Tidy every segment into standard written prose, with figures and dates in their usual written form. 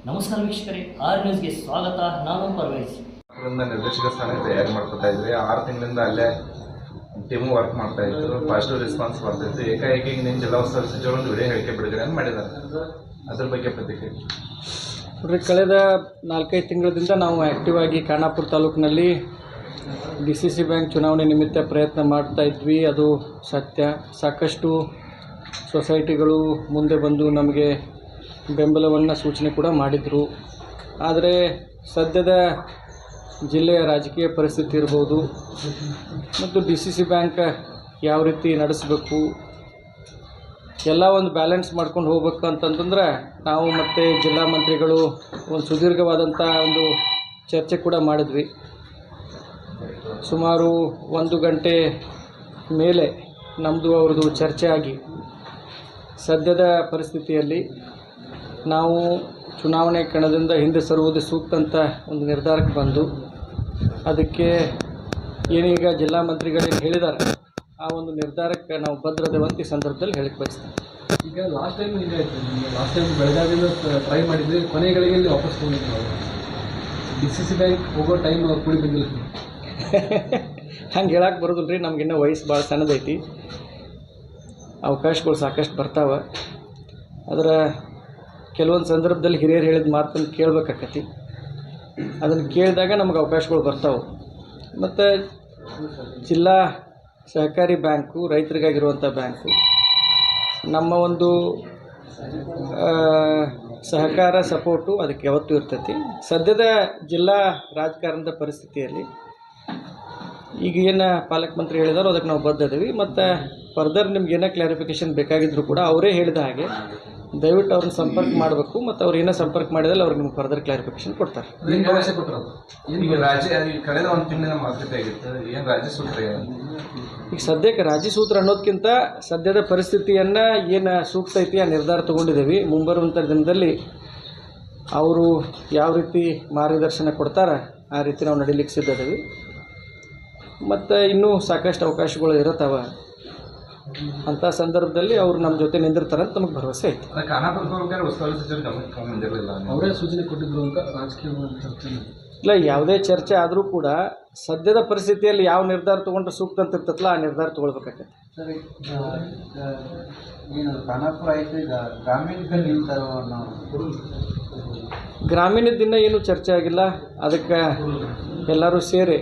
ನಮಸ್ಕಾರ ವೀಕ್ಷಕರೇ, ಆರ್ ನ್ಯೂಸ್ಗೆ ಸ್ವಾಗತ. ನಾನು ಪರ್ವೇಜ್. ನಿರ್ದೇಶಕ ಸ್ಥಾನ ತಯಾರಿ ಮಾಡ್ಕೊತಾ ಇದ್ವಿ. 6 ತಿಂಗಳಿಂದ ಅಲ್ಲೇ ಟೀಮು ವರ್ಕ್ ಮಾಡ್ತಾ ಇದ್ರು. ಪಾಸಿಟಿವ್ ರೆಸ್ಪಾನ್ಸ್ ಬರ್ತಾಯಿತ್ತು. ಏಕಾಏಕಿ ನಿಮ್ಮ ಜಿಲ್ಲಾ ಉಸ್ತುವಾರಿ ಸಚಿವರು ಒಂದು ವಿಡಿಯೋ ಹೇಳಿಕೆ ಬಿಡುಗಡೆ ಮಾಡಿದ್ದಾರೆ. ಅದ್ರ ಬಗ್ಗೆ ಪ್ರತಿಕ್ರಿಯೆ ನೋಡ್ರಿ, ಕಳೆದ 4-5 ತಿಂಗಳಿಂದ ನಾವು ಆ್ಯಕ್ಟಿವ್ ಆಗಿ ಖಾನಾಪುರ ತಾಲೂಕಿನಲ್ಲಿ DCC ಬ್ಯಾಂಕ್ ಚುನಾವಣೆ ನಿಮಿತ್ತ ಪ್ರಯತ್ನ ಮಾಡ್ತಾ ಇದ್ವಿ. ಅದು ಸತ್ಯ. ಸಾಕಷ್ಟು ಸೊಸೈಟಿಗಳು ಮುಂದೆ ಬಂದು ನಮಗೆ ಬೆಂಬಲವನ್ನು ಸೂಚನೆ ಕೂಡ ಮಾಡಿದರು. ಆದರೆ ಸದ್ಯದ ಜಿಲ್ಲೆಯ ರಾಜಕೀಯ ಪರಿಸ್ಥಿತಿ ಇರ್ಬೋದು ಮತ್ತು DCC ಬ್ಯಾಂಕ್ ಯಾವ ರೀತಿ ನಡೆಸಬೇಕು ಎಲ್ಲ ಒಂದು ಬ್ಯಾಲೆನ್ಸ್ ಮಾಡ್ಕೊಂಡು ಹೋಗ್ಬೇಕು ಅಂತಂತಂದ್ರೆ ನಾವು ಮತ್ತು ಜಿಲ್ಲಾ ಮಂತ್ರಿಗಳು ಒಂದು ಸುದೀರ್ಘವಾದಂಥ ಒಂದು ಚರ್ಚೆ ಕೂಡ ಮಾಡಿದ್ವಿ. ಸುಮಾರು 1 ಗಂಟೆ ಮೇಲೆ ನಮ್ಮದು ಅವ್ರದ್ದು ಚರ್ಚೆ ಆಗಿ ಸದ್ಯದ ಪರಿಸ್ಥಿತಿಯಲ್ಲಿ ನಾವು ಚುನಾವಣೆ ಕಣದಿಂದ ಹಿಂದೆ ಸರುವುದು ಸೂಕ್ತ ಅಂತ ಒಂದು ನಿರ್ಧಾರಕ್ಕೆ ಬಂದು ಅದಕ್ಕೆ ಏನೀಗ ಜಿಲ್ಲಾ ಮಂತ್ರಿಗಳೇನು ಹೇಳಿದ್ದಾರೆ ಆ ಒಂದು ನಿರ್ಧಾರಕ್ಕೆ ನಾವು ಭದ್ರತೆವಂತ ಈ ಸಂದರ್ಭದಲ್ಲಿ ಹೇಳಿಕ್ಕೆ ಬಯಸ್ತೀವಿ. ಈಗ ಲಾಸ್ಟ್ ಟೈಮ್ ಬೆಳಗಾವಿಯಿಂದ ಟ್ರೈ ಮಾಡಿದ್ವಿ, ಕೊನೆಗಳಿಗೆ ವಾಪಸ್ ತೊಗೊಂಡಿದ್ವಿ. ನಾವು DCC ಬ್ಯಾಂಕ್ ಹೋಗೋ ಟೈಮ್ ಅವ್ರು ಕೂಡಿ ಬಂದಿಲ್ಲ. ಹಂಗೆ ಹೇಳಕ್ಕೆ ಬರೋದಿಲ್ಲ ರೀ. ನಮಗಿನ್ನೂ ವಯಸ್ಸು ಭಾಳ ಸಣ್ಣದೈತಿ. ಅವಕಾಶಗಳು ಸಾಕಷ್ಟು ಬರ್ತಾವೆ. ಅದರ ಕೆಲವೊಂದು ಸಂದರ್ಭದಲ್ಲಿ ಹಿರಿಯರು ಹೇಳಿದ ಮಾತನ್ನು ಕೇಳಬೇಕಾಕತಿ. ಅದನ್ನು ಕೇಳಿದಾಗ ನಮಗೆ ಅವಕಾಶಗಳು ಬರ್ತಾವೆ. ಮತ್ತು ಜಿಲ್ಲಾ ಸಹಕಾರಿ ಬ್ಯಾಂಕು ರೈತರಿಗಾಗಿರುವಂಥ ಬ್ಯಾಂಕು. ನಮ್ಮ ಒಂದು ಸಹಕಾರ ಸಪೋರ್ಟು ಅದಕ್ಕೆ ಯಾವತ್ತೂ ಇರ್ತೈತಿ. ಸದ್ಯದ ಜಿಲ್ಲಾ ರಾಜಕಾರಣದ ಪರಿಸ್ಥಿತಿಯಲ್ಲಿ ಈಗ ಏನು ಪಾಲಕ ಮಂತ್ರಿ ಹೇಳಿದಾರೋ ಅದಕ್ಕೆ ನಾವು ಬದ್ಧದೀವಿ. ಮತ್ತು ಫರ್ದರ್ ನಿಮ್ಗೆ ಏನೋ ಕ್ಲಾರಿಫಿಕೇಷನ್ ಬೇಕಾಗಿದ್ದರೂ ಕೂಡ ಅವರೇ ಹೇಳಿದ ಹಾಗೆ ದಯವಿಟ್ಟು ಅವ್ರನ್ನ ಸಂಪರ್ಕ ಮಾಡಬೇಕು. ಮತ್ತು ಅವ್ರು ಏನೋ ಸಂಪರ್ಕ ಮಾಡಿದಲ್ಲಿ ಅವ್ರಿಗೆ ನಿಮ್ಗೆ ಫರ್ದರ್ ಕ್ಲಾರಿಫಿಕೇಷನ್ ಕೊಡ್ತಾರೆ. ಈಗ ರಾಜ್ಯ ಕಳೆದ 1 ತಿಂಗಳಿನ ಮಾತುಕತೆ ಆಗಿತ್ತು. ಏನು ರಾಜ್ಯ ಸೂತ್ರ ಈಗ ಸದ್ಯಕ್ಕೆ ರಾಜ್ಯ ಸೂತ್ರ ಅನ್ನೋದಕ್ಕಿಂತ ಸದ್ಯದ ಪರಿಸ್ಥಿತಿಯನ್ನು ಏನು ಸೂಕ್ತ ಐತಿ ಆ ನಿರ್ಧಾರ ತೊಗೊಂಡಿದ್ದೀವಿ. ಮುಂಬರುವಂಥ ದಿನದಲ್ಲಿ ಅವರು ಯಾವ ರೀತಿ ಮಾರ್ಗದರ್ಶನ ಕೊಡ್ತಾರೆ ಆ ರೀತಿ ನಾವು ನಡೀಲಿಕ್ಕೆ ಸಿದ್ಧದೀವಿ. ಮತ್ತು ಇನ್ನೂ ಸಾಕಷ್ಟು ಅವಕಾಶಗಳು ಇರುತ್ತವೆ. ಅಂಥ ಸಂದರ್ಭದಲ್ಲಿ ಅವರು ನಮ್ಮ ಜೊತೆ ನಿಂದಿರ್ತಾರೆ ಅಂತ ನಮಗೆ ಭರವಸೆ ಐತಿ. ಅವರೇ ಸೂಚನೆ ಕೊಟ್ಟಿದ್ರು ಅಂತ ರಾಜಕೀಯ ಚರ್ಚೆ ಇಲ್ಲ, ಯಾವುದೇ ಚರ್ಚೆ ಆದರೂ ಕೂಡ ಸದ್ಯದ ಪರಿಸ್ಥಿತಿಯಲ್ಲಿ ಯಾವ ನಿರ್ಧಾರ ತೊಗೊಂಡ್ರೆ ಸೂಕ್ತ ಅಂತ ಇರ್ತಲ್ಲ ಆ ನಿರ್ಧಾರ ತೊಗೊಳ್ಬೇಕಾಗತ್ತೆ. ಸರ್, ಏನು ಖಾನಾಪುರ ಆಯಿತು, ಈಗ ಗ್ರಾಮೀಣದಲ್ಲಿ ನಿಲ್ತಾರೋ ನಾವು ಗ್ರಾಮೀಣದಿಂದ ಏನೂ ಚರ್ಚೆ ಆಗಿಲ್ಲ. ಅದಕ್ಕೆ ಎಲ್ಲರೂ ಸೇರಿ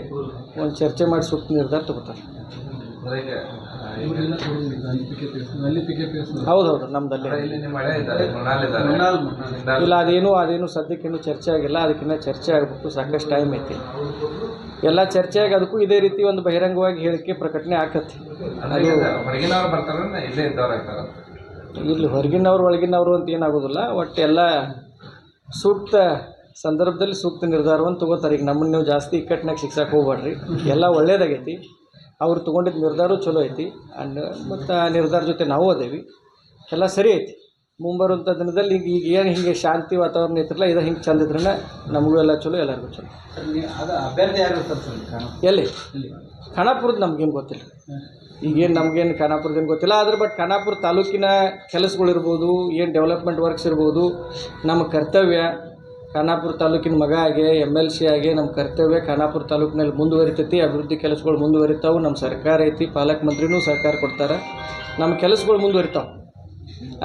ಒಂದು ಚರ್ಚೆ ಮಾಡಿ ಸೂಕ್ತ ನಿರ್ಧಾರ ತಗೋತಾರೆ. ಹೌದೌದು, ನಮ್ಮದಲ್ಲಿ ಇಲ್ಲ, ಅದೇನು ಸದ್ಯಕ್ಕೇನು ಚರ್ಚೆ ಆಗಿಲ್ಲ. ಅದಕ್ಕಿಂತ ಚರ್ಚೆ ಆಗಬೇಕು. ಸಾಕಷ್ಟು ಟೈಮ್ ಐತಿ. ಎಲ್ಲ ಚರ್ಚೆ ಆಗಿ ಅದಕ್ಕೂ ಇದೇ ರೀತಿ ಒಂದು ಬಹಿರಂಗವಾಗಿ ಹೇಳಿಕೆ ಪ್ರಕಟಣೆ ಆಕತಿ. ಇಲ್ಲಿ ಹೊರಗಿನವ್ರು ಒಳಗಿನವರು ಅಂತ ಏನಾಗೋದಿಲ್ಲ. ಒಟ್ಟು ಎಲ್ಲ ಸೂಕ್ತ ಸಂದರ್ಭದಲ್ಲಿ ಸೂಕ್ತ ನಿರ್ಧಾರವನ್ನು ತೊಗೋತಾರೆ. ಈಗ ನಮ್ಮನ್ನು ನೀವು ಜಾಸ್ತಿ ಇಕ್ಕಟ್ಟಿನಾಗ ಶಿಕ್ಷಕ್ಕೆ ಹೋಗ್ಬೇಡ್ರಿ. ಎಲ್ಲ ಒಳ್ಳೇದಾಗೈತಿ. ಅವ್ರು ತೊಗೊಂಡಿದ್ದ ನಿರ್ಧಾರ ಚಲೋ ಐತಿ. ಮತ್ತು ಆ ನಿರ್ಧಾರ ಜೊತೆ ನಾವು ಅದೇವಿ. ಎಲ್ಲ ಸರಿ ಐತಿ. ಮುಂಬರುವಂಥ ದಿನದಲ್ಲಿ ಈಗ ಏನು ಹಿಂಗೆ ಶಾಂತಿ ವಾತಾವರಣ ಐತ್ರಲ್ಲ, ಇದು ಹಿಂಗೆ ಚಂದ ಇದ್ರೆ ನಮಗೂ ಎಲ್ಲ ಚಲೋ, ಎಲ್ಲರಿಗೂ ಚಲೋ. ಅದು ಅಭ್ಯರ್ಥಿ ಯಾರು ಇರ್ತಾರೆ ಸರ್? ಎಲ್ಲಿ ಖಾನಾಪುರದ ನಮಗೇನು ಗೊತ್ತಿಲ್ಲ. ಈಗೇನು ನಮಗೇನು ಖಾನಾಪುರದೇನು ಗೊತ್ತಿಲ್ಲ. ಆದರೆ ಬಟ್ ಖಾನಾಪುರ ತಾಲೂಕಿನ ಕೆಲಸಗಳಿರ್ಬೋದು, ಏನು ಡೆವಲಪ್ಮೆಂಟ್ ವರ್ಕ್ಸ್ ಇರ್ಬೋದು, ನಮ್ಮ ಕರ್ತವ್ಯ ಖಾನಾಪುರ ತಾಲೂಕಿನ ಮಗ ಆಗಿ MLC ಆಗಿ ನಮ್ಮ ಕರ್ತವ್ಯ ಖಾನಾಪುರ ತಾಲೂಕಿನಲ್ಲಿ ಮುಂದುವರಿತೈತಿ. ಅಭಿವೃದ್ಧಿ ಕೆಲಸಗಳು ಮುಂದುವರಿತಾವೆ. ನಮ್ಮ ಸರ್ಕಾರ ಐತಿ, ಪಾಲಕ ಮಂತ್ರಿನೂ ಸಹಕಾರ ಕೊಡ್ತಾರೆ. ನಮ್ಮ ಕೆಲಸಗಳು ಮುಂದುವರಿತಾವೆ.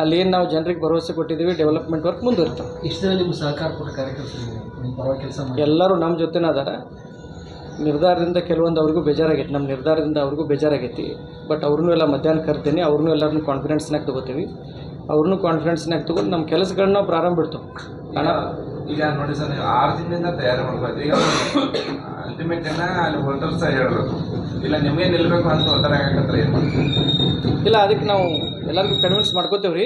ಅಲ್ಲೇನು ನಾವು ಜನರಿಗೆ ಭರವಸೆ ಕೊಟ್ಟಿದ್ದೀವಿ, ಡೆವಲಪ್ಮೆಂಟ್ ವರ್ಕ್ ಮುಂದುವರಿತಾವೆ. ಇಷ್ಟು ದಿನ ನಿಮ್ಮ ಸಹಕಾರ ಕೊಟ್ಟ ಕಾರ್ಯಕರ್ತರು ನಿಮ್ಮ ಪರವಾಗಿ ಕೆಲಸ ಮಾಡಿ ಎಲ್ಲರೂ ನಮ್ಮ ಜೊತೆನೇ ಅದಾರ. ನಿರ್ಧಾರದಿಂದ ಕೆಲವೊಂದು ಅವ್ರಿಗೂ ಬೇಜಾರಾಗೈತಿ. ನಮ್ಮ ನಿರ್ಧಾರದಿಂದ ಅವ್ರಿಗೂ ಬೇಜಾರಾಗೈತಿ. ಬಟ್ ಅವ್ರನ್ನೂ ಎಲ್ಲ ಮಧ್ಯಾಹ್ನ ಕರ್ತೀನಿ. ಅವ್ರನ್ನೂ ಎಲ್ಲರನ್ನೂ ಕಾನ್ಫಿಡೆನ್ಸ್ನಾಗ ತೊಗೋತೀವಿ. ಅವ್ರನ್ನೂ ಕಾನ್ಫಿಡೆನ್ಸ್ನಾಗ ತೊಗೊಂಡು ನಮ್ಮ ಕೆಲಸಗಳನ್ನ ನಾವು ಪ್ರಾರಂಭ ಬಿಡ್ತೇವೆ. ಈಗ ನೋಡಿ ಸರ್, ನೀವು 6 ತಿಂಗಳಿಂದ ತಯಾರಿ ಮಾಡ್ಬೇಕು. ಈಗ ಅಲ್ಟಿಮೇಟ್ ಅಲ್ಲಿ ಹೋಲ್ಡರ್ಸ್ ಹೇಳಬೇಕು, ಇಲ್ಲ ನಿಮಗೆ ನಿಲ್ಲಬೇಕು ಅಂತ ಒತ್ತಡ ಆಗಕತ್ತರ ಏನು? ಇಲ್ಲ, ಅದಕ್ಕೆ ನಾವು ಎಲ್ಲರಿಗೂ ಕನ್ವಿನ್ಸ್ ಮಾಡ್ಕೋತೇವೆ ರೀ.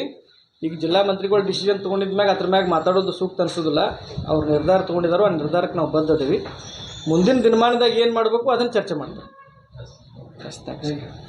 ಈಗ ಜಿಲ್ಲಾ ಮಂತ್ರಿಗಳು ಡಿಸಿಷನ್ ತೊಗೊಂಡಿದ್ಮ್ಯಾಗ ಅದ್ರ ಮ್ಯಾಗ ಮಾತಾಡೋದು ಸೂಕ್ತ ಅನಿಸೋದಿಲ್ಲ. ಅವ್ರು ನಿರ್ಧಾರ ತೊಗೊಂಡಿದ್ದಾರೋ ಆ ನಿರ್ಧಾರಕ್ಕೆ ನಾವು ಬದ್ಧದೀವಿ. ಮುಂದಿನ ದಿನಮಾನದಾಗ ಏನು ಮಾಡಬೇಕು ಅದನ್ನು ಚರ್ಚೆ ಮಾಡ್ತೇವೆ ಅಷ್ಟೇ.